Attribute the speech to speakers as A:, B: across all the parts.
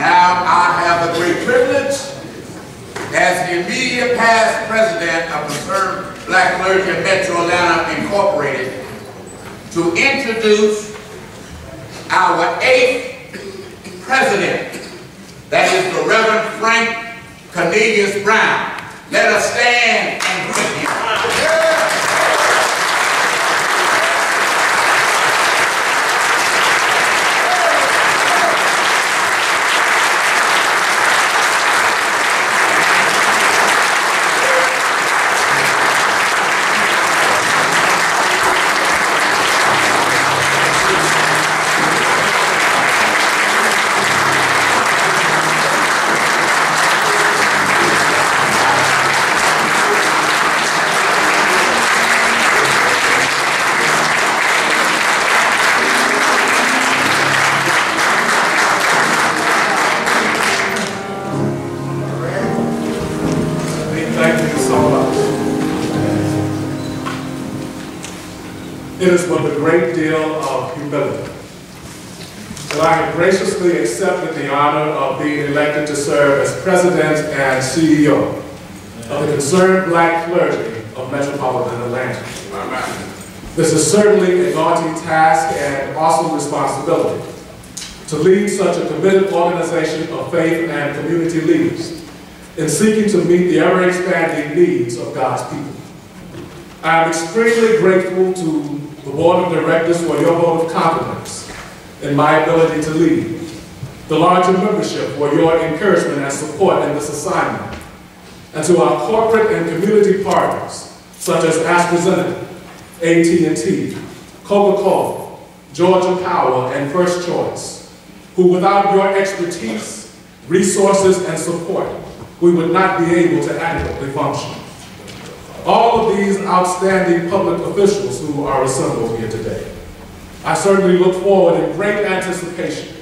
A: Now I have the great privilege as the immediate past president of the Third Black Clergy of Metro Atlanta Incorporated to introduce our 8th president, that is the Reverend Frank Cornelius Brown. Let us stand and greet him.
B: It is with a great deal of humility that I have graciously accepted the honor of being elected to serve as President and CEO of the Concerned Black Clergy of Metropolitan Atlanta. This is certainly a daunting task and awesome responsibility to lead such a committed organization of faith and community leaders in seeking to meet the ever-expanding needs of God's people. I am extremely grateful to the Board of Directors for your vote of confidence in my ability to lead, the larger membership for your encouragement and support in this assignment, and to our corporate and community partners such as AstraZeneca, AT&T, Coca-Cola, Georgia Power, and First Choice, who without your expertise, resources, and support, we would not be able to adequately function. All of these outstanding public officials who are assembled here today, I certainly look forward in great anticipation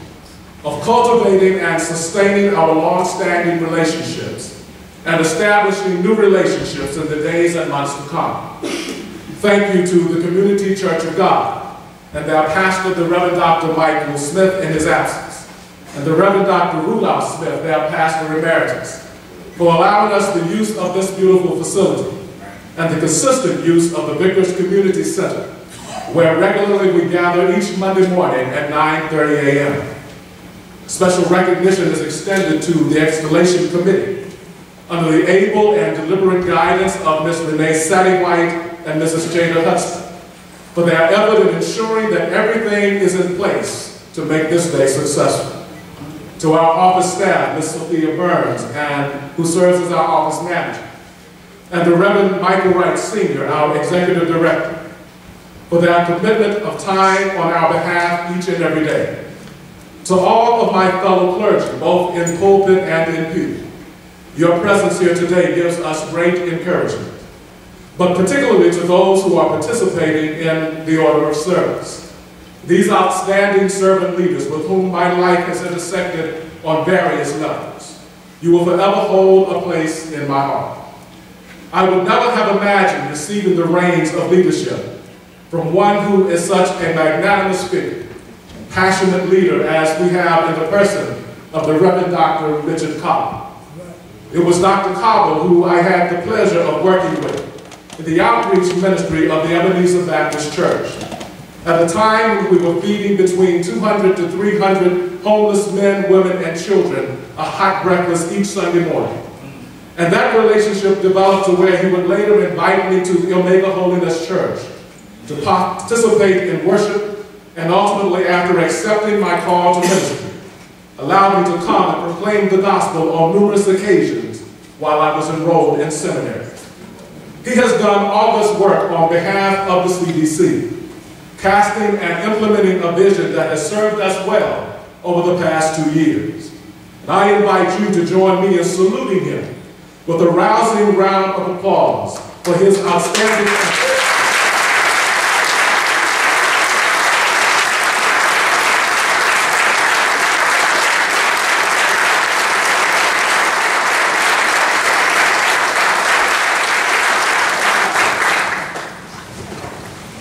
B: of cultivating and sustaining our long-standing relationships and establishing new relationships in the days and months to come. Thank you to the Community Church of God and their pastor, the Reverend Dr. Michael Smith, in his absence, and the Reverend Dr. Rudolph Smith, their pastor emeritus, for allowing us the use of this beautiful facility and the consistent use of the Vickers Community Center, where regularly we gather each Monday morning at 9:30 a.m. Special recognition is extended to the Installation Committee under the able and deliberate guidance of Ms. Renee Sadie White and Mrs. Jada Hudson for their effort in ensuring that everything is in place to make this day successful. To our office staff, Ms. Sophia Burns, who serves as our office manager, and the Reverend Michael Wright Sr., our Executive Director, for their commitment of time on our behalf each and every day. To all of my fellow clergy, both in pulpit and in pew, your presence here today gives us great encouragement, but particularly to those who are participating in the order of service. These outstanding servant leaders with whom my life has intersected on various levels, you will forever hold a place in my heart. I would never have imagined receiving the reins of leadership from one who is such a magnanimous figure, passionate leader as we have in the person of the Reverend Dr. Richard Cobble. It was Dr. Cobble who I had the pleasure of working with in the outreach ministry of the Ebenezer Baptist Church. At the time when we were feeding between 200 to 300 homeless men, women, and children a hot breakfast each Sunday morning. And that relationship developed to where he would later invite me to Omega Holiness Church to participate in worship, and ultimately, after accepting my call to ministry, allowed me to come and proclaim the gospel on numerous occasions while I was enrolled in seminary. He has done all this work on behalf of the CDC, casting and implementing a vision that has served us well over the past 2 years. And I invite you to join me in saluting him with a rousing round of applause for his outstanding effort.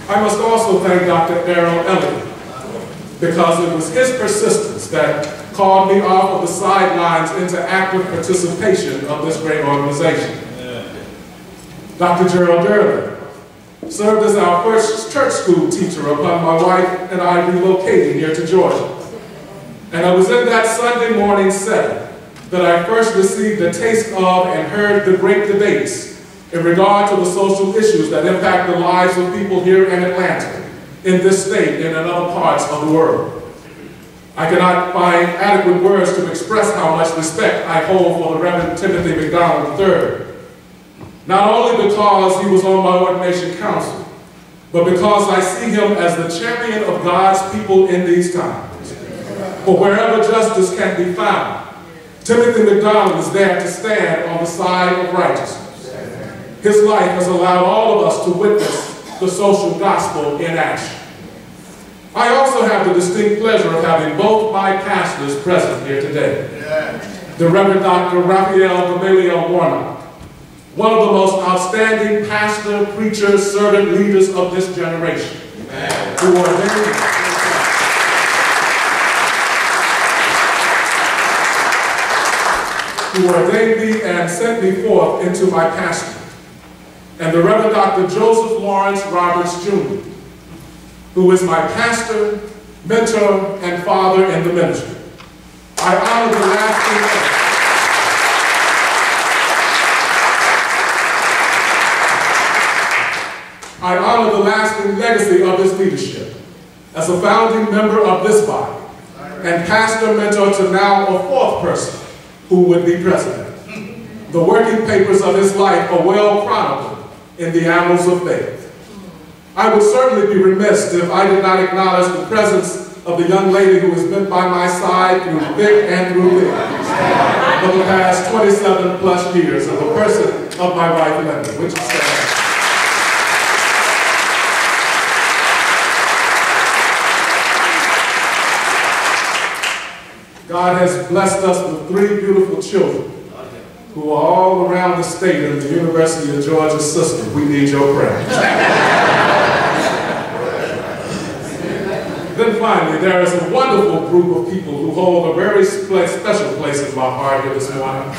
B: I must also thank Dr. Errol Elliott, because it was his persistence that called me off of the sidelines into active participation of this great organization. Dr. Gerald Durley served as our first church school teacher upon my wife and I relocating here to Georgia. And it was in that Sunday morning setting that I first received a taste of and heard the great debates in regard to the social issues that impact the lives of people here in Atlanta, in this state, and in other parts of the world. I cannot find adequate words to express how much respect I hold for the Reverend Timothy McDonald III. Not only because he was on my ordination council, but because I see him as the champion of God's people in these times. For wherever justice can be found, Timothy McDonald is there to stand on the side of righteousness. His life has allowed all of us to witness the social gospel in action. I also have the distinct pleasure of having both my pastors present here today. The Reverend Dr. Raphael Gamaliel Warnock, one of the most outstanding pastor, preacher, servant leaders of this generation, who ordained me and sent me forth into my pastorate, and the Reverend Dr. Joseph Lawrence Roberts, Jr., who is my pastor, mentor, and father in the ministry. I honor the lasting legacy of his leadership as a founding member of this body and pastor mentor to now a fourth person who would be president. The working papers of his life are well chronicled in the annals of faith. I would certainly be remiss if I did not acknowledge the presence of the young lady who has been by my side through thick and through thin for the past 27 plus years, of the person of my wife, Linda. Would you stand? God has blessed us with 3 beautiful children who are all around the state and the University of Georgia's system. We need your prayers. Then finally, there is a wonderful group of people who hold a very special place in my heart here this morning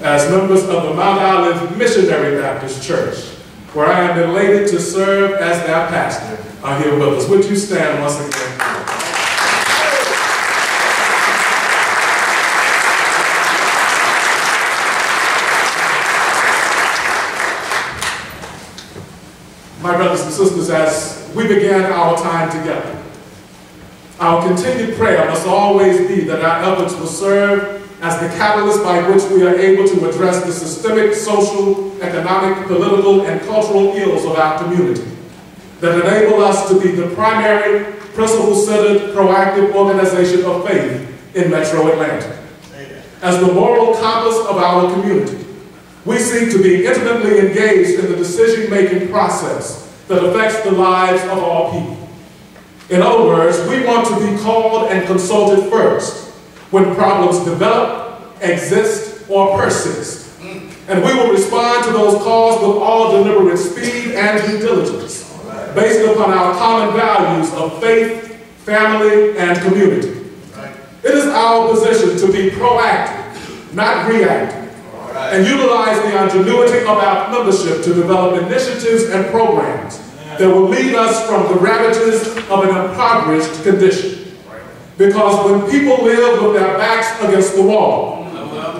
B: as members of the Mount Olive Missionary Baptist Church, where I am elated to serve as their pastor, are here with us. Would you stand once again? My brothers and sisters, as we began our time together, our continued prayer must always be that our efforts will serve as the catalyst by which we are able to address the systemic, social, economic, political, and cultural ills of our community that enable us to be the primary, principle-centered, proactive organization of faith in Metro Atlanta. As the moral compass of our community, we seek to be intimately engaged in the decision-making process that affects the lives of all people. In other words, we want to be called and consulted first when problems develop, exist, or persist. And we will respond to those calls with all deliberate speed and due diligence, based upon our common values of faith, family, and community. It is our position to be proactive, not reactive, and utilize the ingenuity of our membership to develop initiatives and programs that will lead us from the ravages of an impoverished condition. Because when people live with their backs against the wall,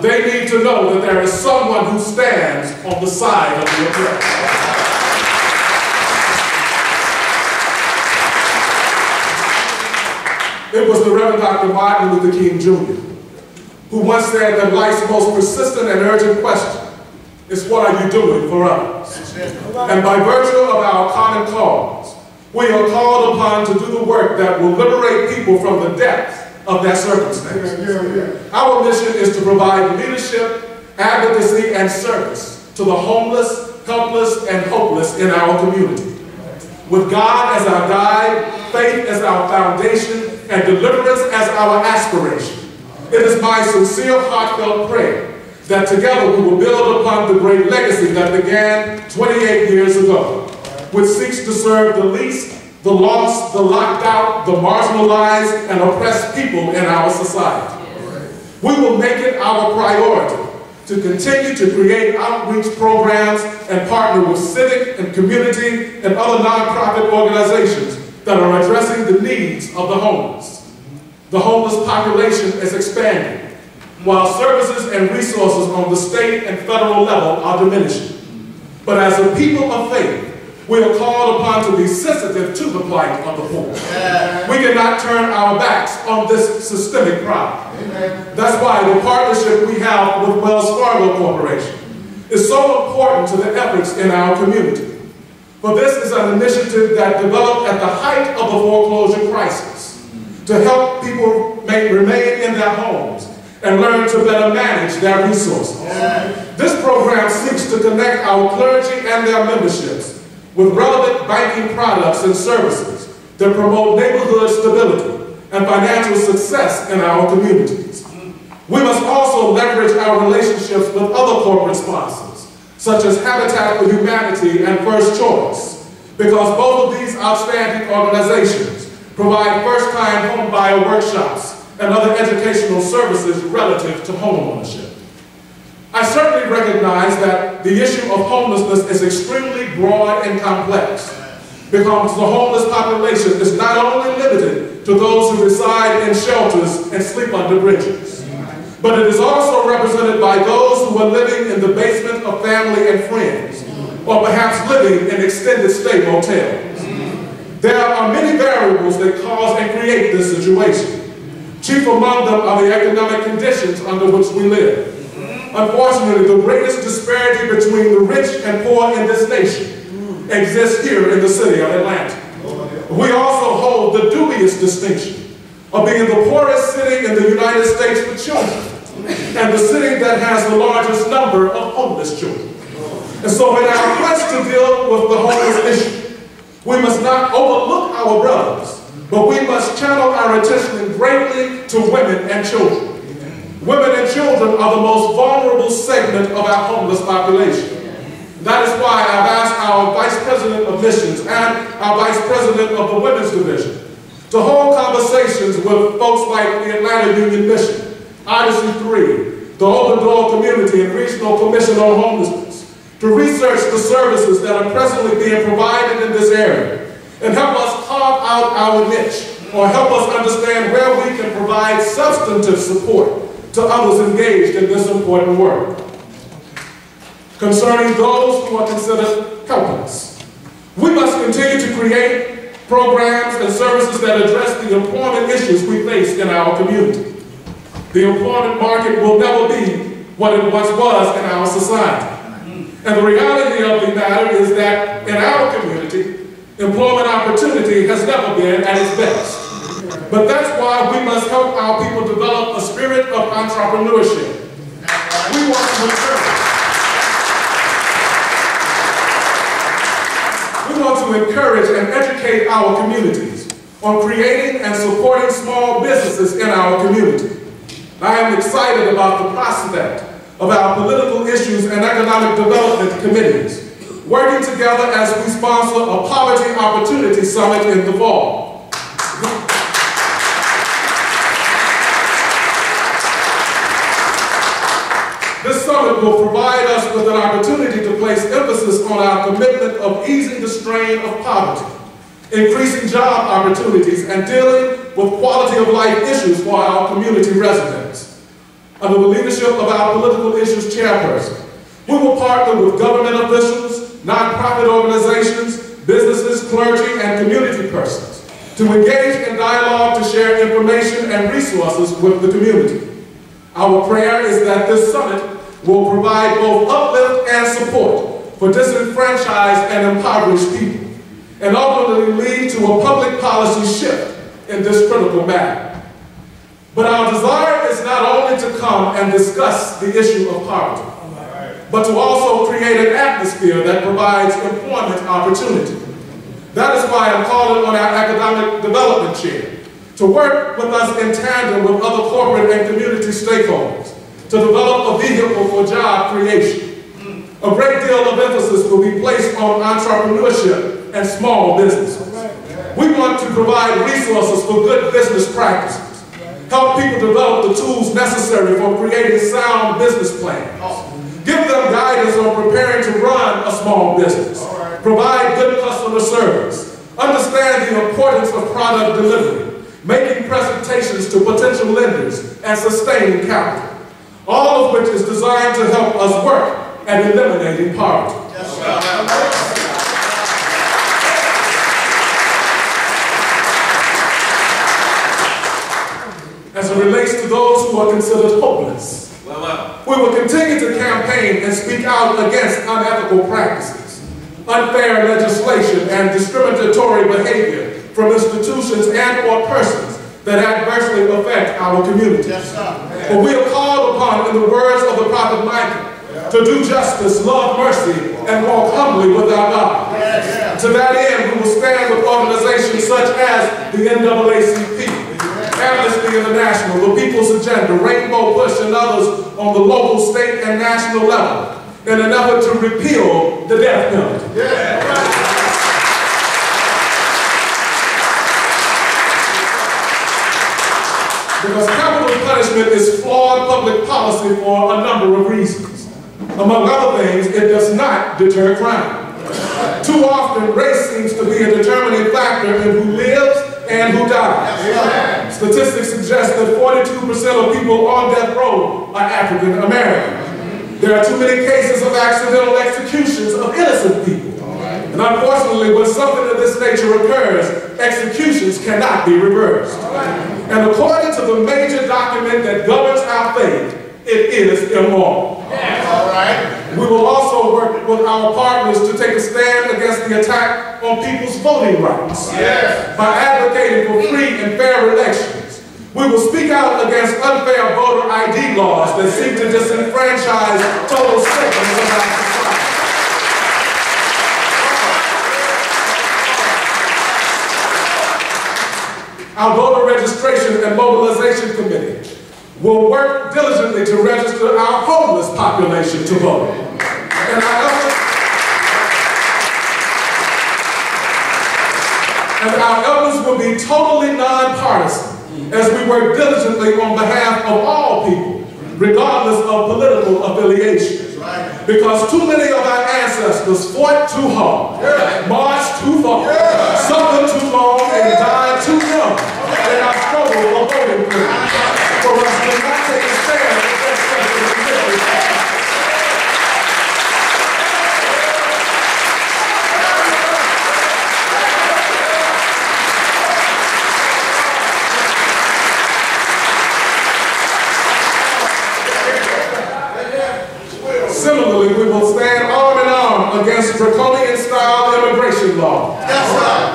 B: they need to know that there is someone who stands on the side of the oppressed. It was the Reverend Dr. Martin Luther King Jr. who once said that life's most persistent and urgent question is, what are you doing for others? And by virtue of our common cause, we are called upon to do the work that will liberate people from the depths of their circumstances. Our mission is to provide leadership, advocacy, and service to the homeless, helpless, and hopeless in our community. With God as our guide, faith as our foundation, and deliverance as our aspiration, it is my sincere, heartfelt prayer that together we will build upon the great legacy that began 28 years ago, which seeks to serve the least the lost, the locked out, the marginalized, and oppressed people in our society. We will make it our priority to continue to create outreach programs and partner with civic and community and other nonprofit organizations that are addressing the needs of the homeless. The homeless population is expanding, while services and resources on the state and federal level are diminishing. But as a people of faith, we are called upon to be sensitive to the plight of the poor. We cannot turn our backs on this systemic problem. That's why the partnership we have with Wells Fargo Corporation is so important to the efforts in our community. For this is an initiative that developed at the height of the foreclosure crisis to help people remain in their homes and learn to better manage their resources. This program seeks to connect our clergy and their memberships with relevant banking products and services that promote neighborhood stability and financial success in our communities. We must also leverage our relationships with other corporate sponsors, such as Habitat for Humanity and First Choice, because both of these outstanding organizations provide first-time home buyer workshops and other educational services relative to homeownership. I certainly recognize that the issue of homelessness is extremely broad and complex, because the homeless population is not only limited to those who reside in shelters and sleep under bridges, but it is also represented by those who are living in the basement of family and friends, or perhaps living in extended stay motels. There are many variables that cause and create this situation. Chief among them are the economic conditions under which we live. Unfortunately, the greatest disparity between the rich and poor in this nation exists here in the city of Atlanta. We also hold the dubious distinction of being the poorest city in the United States for children and the city that has the largest number of homeless children. And so in our quest to deal with the homeless issue, we must not overlook our brothers, but we must channel our attention greatly to women and children. Women and children are the most vulnerable segment of our homeless population. That is why I've asked our Vice President of Missions and our Vice President of the Women's Division to hold conversations with folks like the Atlanta Union Mission, Odyssey 3, the Open Door Community and Regional Commission on Homelessness, to research the services that are presently being provided in this area and help us carve out our niche, or help us understand where we can provide substantive support to others engaged in this important work. Concerning those who are considered helpless, we must continue to create programs and services that address the employment issues we face in our community. The employment market will never be what it once was in our society. And the reality of the matter is that in our community, employment opportunity has never been at its best. But that's why we must help our people develop a spirit of entrepreneurship. We want to encourage and educate our communities on creating and supporting small businesses in our community. I am excited about the prospect of our political issues and economic development committees working together as we sponsor a Poverty Opportunity Summit in the fall. This summit will provide us with an opportunity to place emphasis on our commitment of easing the strain of poverty, increasing job opportunities, and dealing with quality of life issues for our community residents. Under the leadership of our political issues chairperson, we will partner with government officials, nonprofit organizations, businesses, clergy, and community persons to engage in dialogue to share information and resources with the community. Our prayer is that this summit will provide both uplift and support for disenfranchised and impoverished people, and ultimately lead to a public policy shift in this critical matter. But our desire is not only to come and discuss the issue of poverty, but to also create an atmosphere that provides employment opportunity. That is why I'm calling on our Economic Development Chair to work with us in tandem with other corporate and community stakeholders to develop a vehicle for job creation. A great deal of emphasis will be placed on entrepreneurship and small businesses. We want to provide resources for good business practices, help people develop the tools necessary for creating sound business plans, give them guidance on preparing to run a small business, provide good customer service, understand the importance of product delivery, making presentations to potential lenders, and sustaining capital, all of which is designed to help us work at eliminating poverty. As it relates to those who are considered hopeless, we will continue to campaign and speak out against unethical practices, unfair legislation, and discriminatory behavior from institutions and or persons that adversely affect our community. For we are called upon, in the words of the prophet Micah, to do justice, love mercy, and walk humbly with our God. To that end, we will stand with organizations such as the NAACP, Amnesty International, the People's Agenda, Rainbow Push, and others on the local, state, and national level in an effort to repeal the death penalty. Because capital punishment is flawed public policy for a number of reasons. Among other things, it does not deter crime. Too often, race seems to be a determining factor in who lives and who dies. Statistics suggest that 42% of people on death row are African American. There are too many cases of accidental executions of innocent people. And unfortunately, when something of this nature occurs, executions cannot be reversed. And according to the major document that governs our faith, it is immoral. We will also work with our partners to take a stand against the attack on people's voting rights by advocating for free and fair elections. We will speak out against unfair voter ID laws that seek to disenfranchise total segments of our society. Our voter registration and mobilization committee will work diligently to register our homeless population to vote. And our efforts will be totally nonpartisan as we work diligently on behalf of all people, regardless of political affiliation. Because too many of our ancestors fought too hard, marched too far, suffered too long, and died too young in our struggle for voting privilege. For us to not take a stand against such a Similarly, we will stand arm in arm against draconian-style immigration law.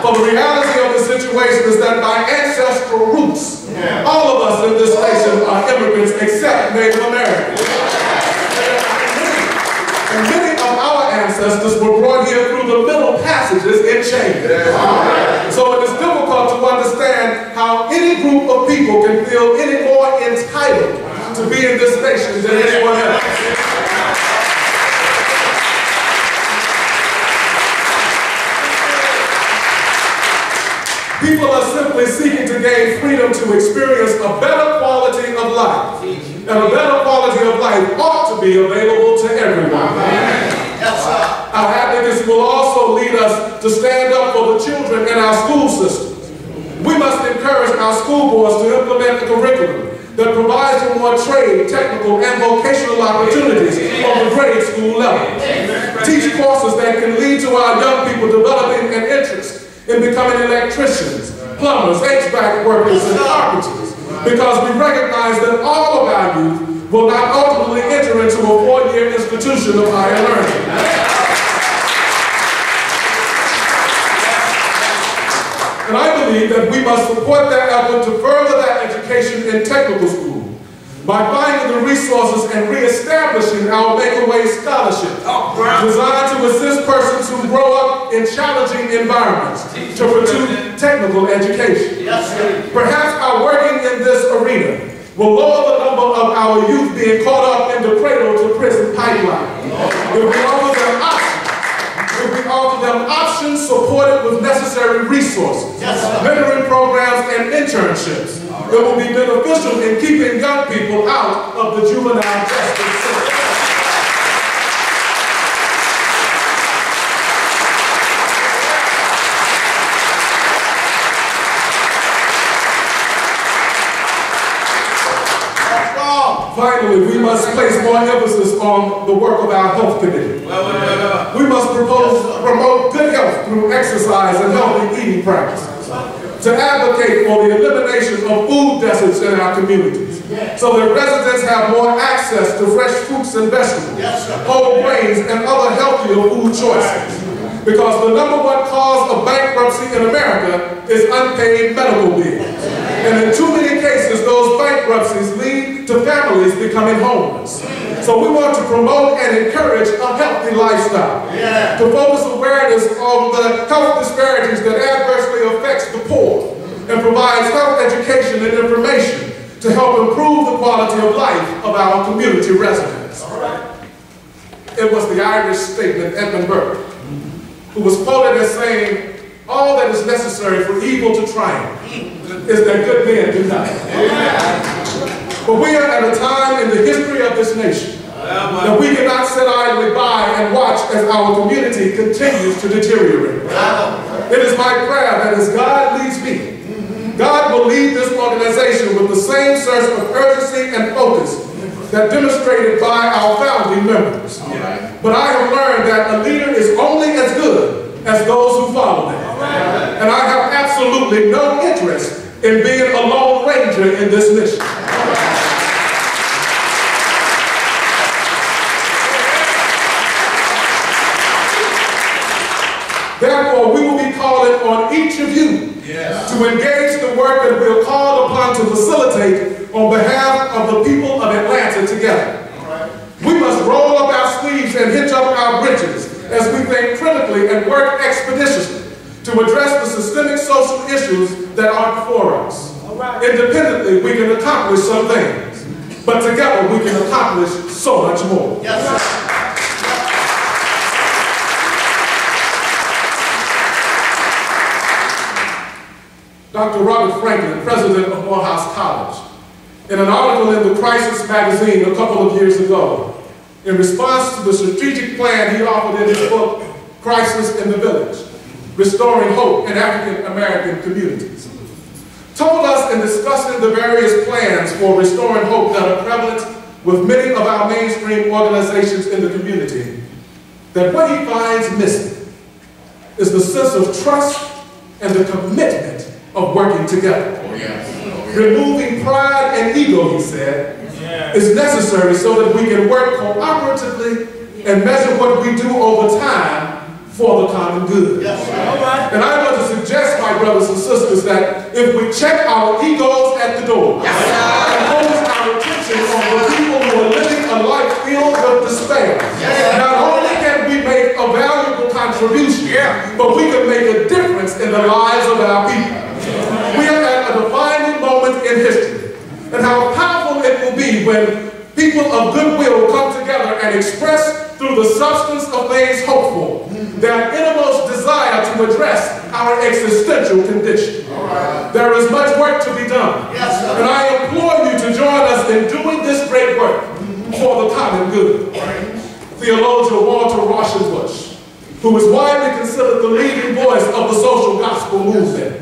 B: For the reality of the situation is that by ancestral roots, all of us in this nation are immigrants except Native Americans. And many of our ancestors were brought here through the Middle Passages in chains. So it is difficult to understand how any group of people can feel any more entitled to be in this nation than anyone else. People are simply seeking to gain freedom to experience a better quality of life. And a better quality of life ought to be available to everyone. Our advocacy will also lead us to stand up for the children in our school systems. We must encourage our school boards to implement a curriculum that provides for more trade, technical, and vocational opportunities on the grade school level. Teach courses that can lead to our young people developing an interest in becoming electricians, plumbers, HVAC workers, and carpenters, because we recognize that all of our youth will not ultimately enter into a 4-year institution of higher learning. And I believe that we must support that effort to further that education in technical school by finding the resources and reestablishing our Make-A-Way scholarship, designed to assist persons who grow up in challenging environments to pursue technical education. Perhaps our working in this arena will lower the number of our youth being caught up in the cradle-to-prison pipeline. If we offer them options, if we offer them options supported with necessary resources, mentoring programs, and internships. It will be beneficial in keeping young people out of the juvenile justice system. Finally, we must place more emphasis on the work of our health committee. We must promote good health through exercise and healthy eating practices. To advocate for the elimination of food deserts in our communities, so that residents have more access to fresh fruits and vegetables, whole grains, and other healthier food choices. Because the #1 cause of bankruptcy in America is unpaid medical bills. And in too many cases, those bankruptcies lead to families becoming homeless. So we want to promote and encourage a healthy lifestyle, to focus awareness on the health disparities that adversely affects the poor, and provides health education and information to help improve the quality of life of our community residents. It was the Irish statesman Edmund Burke who was quoted as saying, "All that is necessary for evil to triumph is that good men do nothing." But we are at a time in the history of this nation that we cannot sit idly by and watch as our community continues to deteriorate. It is my prayer that as God leads me, God will lead this organization with the same sense of urgency and focus that demonstrated by our founding members. But I have learned that a leader is only as good as those who follow them. And I have absolutely no interest in being a lone ranger in this mission. Therefore, we will be calling on each of you to engage the work that we are called upon to facilitate on behalf of the people of Atlanta together. We must roll up our sleeves and hitch up our britches as we think critically and work expeditiously to address the systemic social issues that are before us. Independently, we can accomplish some things, but together we can accomplish so much more. Dr. Robert Franklin, president of Morehouse College, in an article in the Crisis magazine a couple of years ago, in response to the strategic plan he offered in his book, Crisis in the Village, Restoring Hope in African American Communities, told us in discussing the various plans for restoring hope that are prevalent with many of our mainstream organizations in the community, that what he finds missing is the sense of trust and the commitment of working together. Removing pride and ego, he said, is necessary so that we can work cooperatively and measure what we do over time for the common good. And I want to suggest, my brothers and sisters, that if we check our egos at the door and focus our attention on the people who are living a life filled with despair, not only can we make a valuable contribution, but we can make a difference in the lives of our people. We are at a defining moment in history, and how powerful it will be when people of goodwill come together and express through the substance of things hoped for their innermost desire to address our existential condition. There is much work to be done, and I implore you to join us in doing this great work for the common good. Theologian Walter Rauschenbusch, who is widely considered the leading voice of the social gospel movement,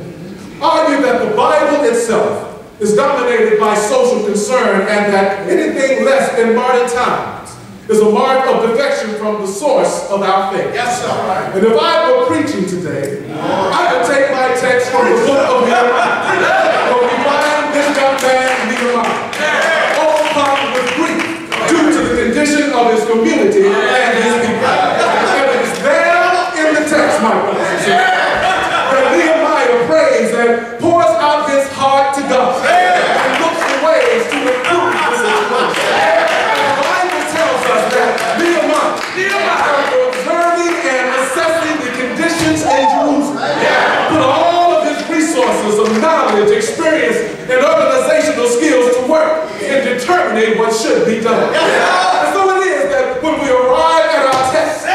B: argued that the Bible itself is dominated by social concern and that anything less than modern times is a mark of defection from the source of our faith. And if I were preaching today, I would take my text from the book of Nehemiah, where we find this young man, Nehemiah, overcome with grief due to the condition of his community and his people. And it's there in the text, my brothers and sisters, that Nehemiah prays and pours out his heart to God and looks for ways to improve the situation. The Bible tells us that Nehemiah, after observing and assessing the conditions in Jerusalem, put all of his resources of knowledge, experience, and organizational skills to work in determining what should be done. And so it is that when we arrive at our text,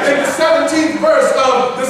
B: in the 17th verse of the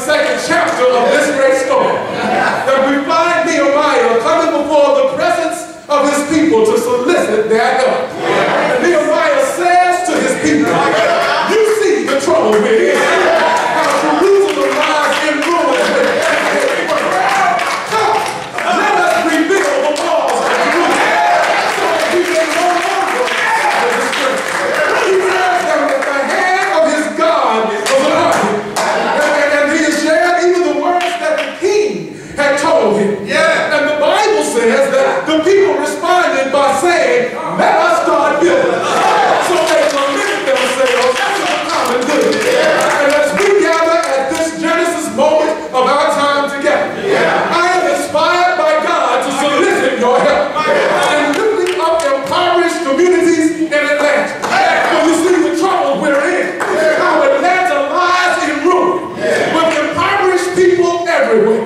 B: the people responded by saying, let us start building. So they committed themselves to the common good. And as we gather at this Genesis moment of our time together, I am inspired by God to solicit your help in lifting up impoverished communities in Atlanta. So you see the trouble we're in. How Atlanta lies in ruin with impoverished people everywhere.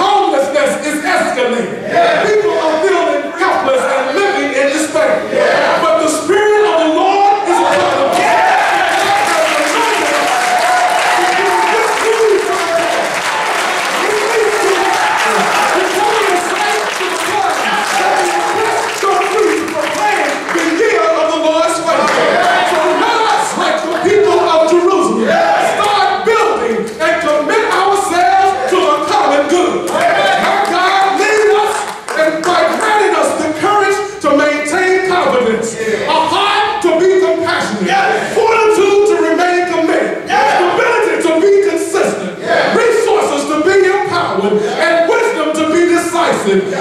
B: Homelessness is escalating. People are feeling helpless and living in despair. But the Spirit of the Lord is upon them. And wisdom to be decisive.